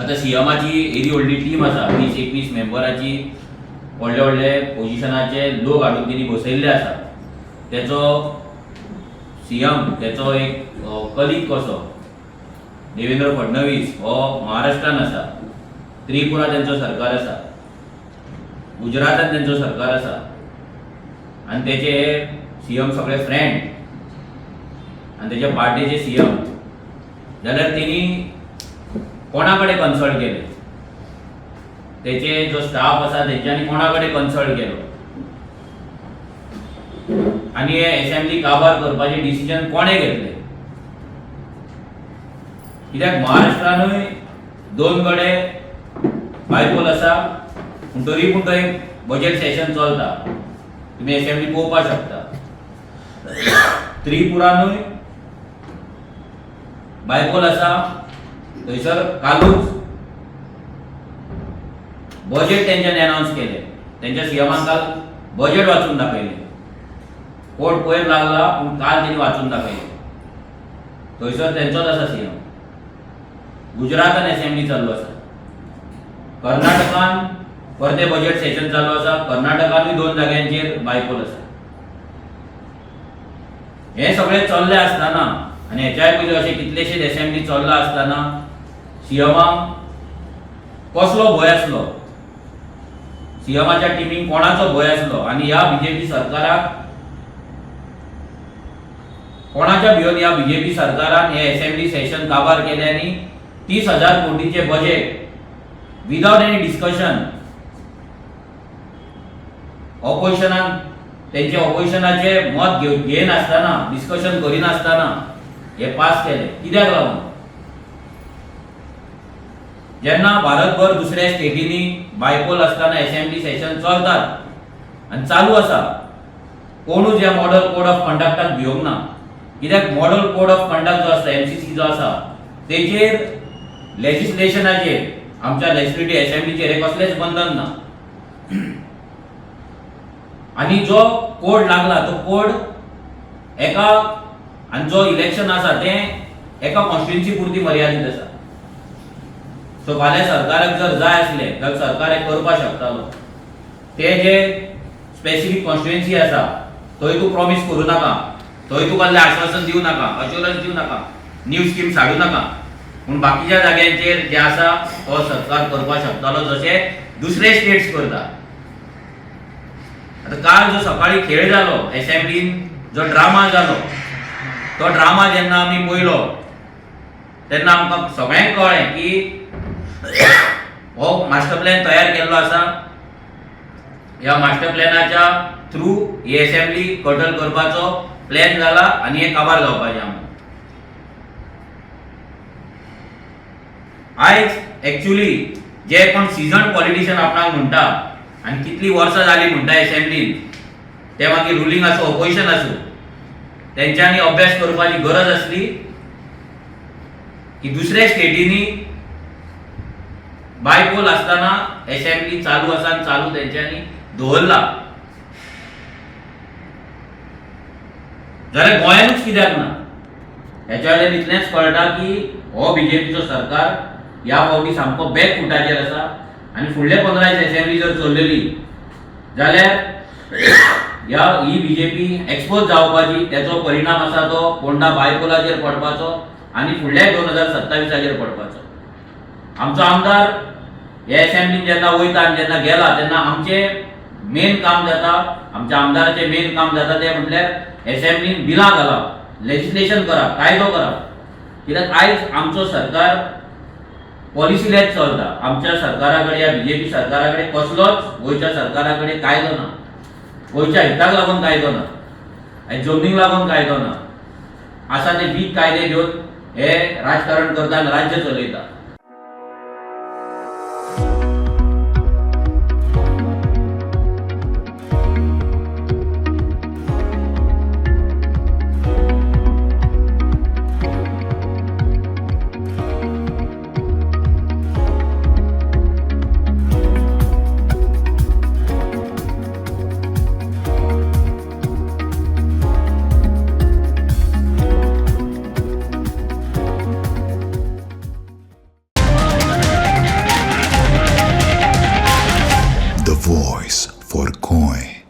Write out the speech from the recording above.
आता सीएमाची एरी व्हडली टीम आसा, 20-21 मेंबराची व्हडले व्हडले पोजिशनाचे लोक हाडून तिणी बसयल्ले आसा. तेचो सीएम तेचो एक कलीग कसो देवेंद्र फडणवीस हो महाराष्ट्रान आसा, त्रिपुरा तेंचो सरकार आसा, गुजरातान तेंचो सरकार आसा आनी तेचे सीएम सगळे फ्रेंड आनी तेच्या पार्टीचे सीएम. जाल्यार तेणी कोणा कडेन कन्सल्ट केले, तेचे जो स्टाफ आसा तेंच्यांनी कोणा कडेन कन्सल्ट केलो आनी हे असेंब्ली काबार करपाचे डिसिजन कोणे घेतले. कित्याक महाराष्ट्रानूय 2 कडेन बायपोल आसा पूण तरी पूण थंय बजेट सेशन चलता, तुमी असेंब्ली पळोवपाक शकता. त्रिपुरानूय बायपोल आसा, थंयसर कालूच बजेट तेंच्यांनी अनाउन्स केले. तेंच्या सीएमान काल बजेट वाचून दाखयले. कोर्ट पयर लागला पूण काल तेणी वाचून दाखयले. थंयसर तेंचोच आसा सीएम. गुजरातान असेंब्ली चालू आसा, कर्नाटकान परते बजेट सेशन चालू आसा, कर्नाटकानूय 2 जाग्यांचेर बायपोल आसा. हे सगळे चल्ले आसतना आनी हेच्याय पयलीं अशें कितलेशेच असेंब्ली चल्ला आसतना सीएमाक कसलो भंय आसलो, सीएमाच्या टिमीक कोणाचो भंय आसलो आनी ह्या बीजेपी सरकाराक कोणाच्या भिवन ह्या बीजेपी सरकारान हे असेंब्ली सेशन काबार केले आनी 30,000 कोटीचे बजेट विदाउट एनी डिस्कशन ऑपोजिशनान तेंचे ऑपोजिशनाचे मत घेयन आसतना, डिस्कशन करिनासतना हे पास केले. कित्याक लागून? जेन्ना भारतभर दुसऱ्या स्टेटींनी बायपोल आसतना असेंब्ली सेशन चलतात आनी चालू आसा, कोणूच ह्या मॉडल कोड ऑफ कंडक्टाक भिवंक ना. कित्याक मॉडल कोड ऑफ कंडक्ट जो आसा, एमसीसी जो आसा, तेचेर लेजिस्लेशनाचेर आमच्या लेजिस्लेटिव्ह असेंब्लीचेर हे कसलेच बंधन ना. आनी जो कोड लागला तो कोड एका आनी जो इलेक्शन आसा तें एका कॉन्स्टिट्युएन्सी पुरती मर्यादीत आसा. सो फाल्यां सरकाराक जर जाय आसले जाल्यार सरकार हें करपाक शकतालो. ते जे स्पेसिफीक कॉन्स्टिट्युएन्सी आसा थंय तूं प्रॉमिस करूं नाका, थंय तूं कसलें आश्वासन दिवं नाका, अश्युरन्स दिवं नाका, न्यू स्कीम्स हाडूं नाका. पूण बाकीच्या जाग्यांचेर जे आसा तो सरकार करपाक शकतालो जशे दुसरे स्टेट्स करता. आता काल जो सकाळी खेळ जालो असेंब्लीन, जो ड्रामा जालो, तो ड्रामा जेन्ना आमी पळयलो तेन्ना आमकां सगळ्यांक कळ्ळें की हो मास्टर प्लॅन तयार केल्लो आसा. ह्या मास्टर प्लॅनाच्या थ्रू ही असेंब्ली कटल करपाचो प्लॅन जाला आनी हे काबार जावपाचें आमकां. आयज एक्चुअली जे कोण सिजन पॉलिटिशियन आपणाक म्हणटा आनी कितली वर्सां जाली म्हणटा असेंब्लीन, ते मागीर रुलींग आसूं ऑपोजिशन आसूं, तेंच्यांनी अभ्यास करपाची गरज आसली की दुसऱ्या स्टेटींनी बायपोल आसतना असेंब्ली चालू आसा आनी चालू तेंच्यांनी दवरला, जाल्यार गोंयानूच कित्याक ना. हेच्या वयल्यान इतलेंच कळटा की हो बीजेपीचो सरकार ह्या फावटी सामको बॅक फुटाचेर आसा. आनी फुडले 15 असेंब्ली जर चललेली जाल्यार ही बीजेपी एक्सपोज जावपाची, तेचो परिणाम आसा तो पोंडा बायपोलाचेर पडपाचो आनी फुडल्या 2027 पडपाचो. आमचो आमदार हे असेंब्लीन जेन्ना वयता आनी जेन्ना गेला तेन्ना आमचें मेन काम जाता, आमच्या आमदाराचें मेन काम जाता तें म्हटल्यार असेंब्लीन बिलां घालप, लेजिस्लेशन करप, कायदो करप. कित्याक आयज आमचो सरकार पॉलिसी लेस चलता. आमच्या सरकारा कडेन, ह्या बीजेपी सरकारा कडेन कसलोच गोंयच्या सरकारा कडेन कायदो ना. गोंयच्या हिताक लागून कायदो ना, जमनीक लागून कायदो ना. आसा ते वीक कायदे घेवन हे राजकारण करता आनी राज्य चलयता. for goy.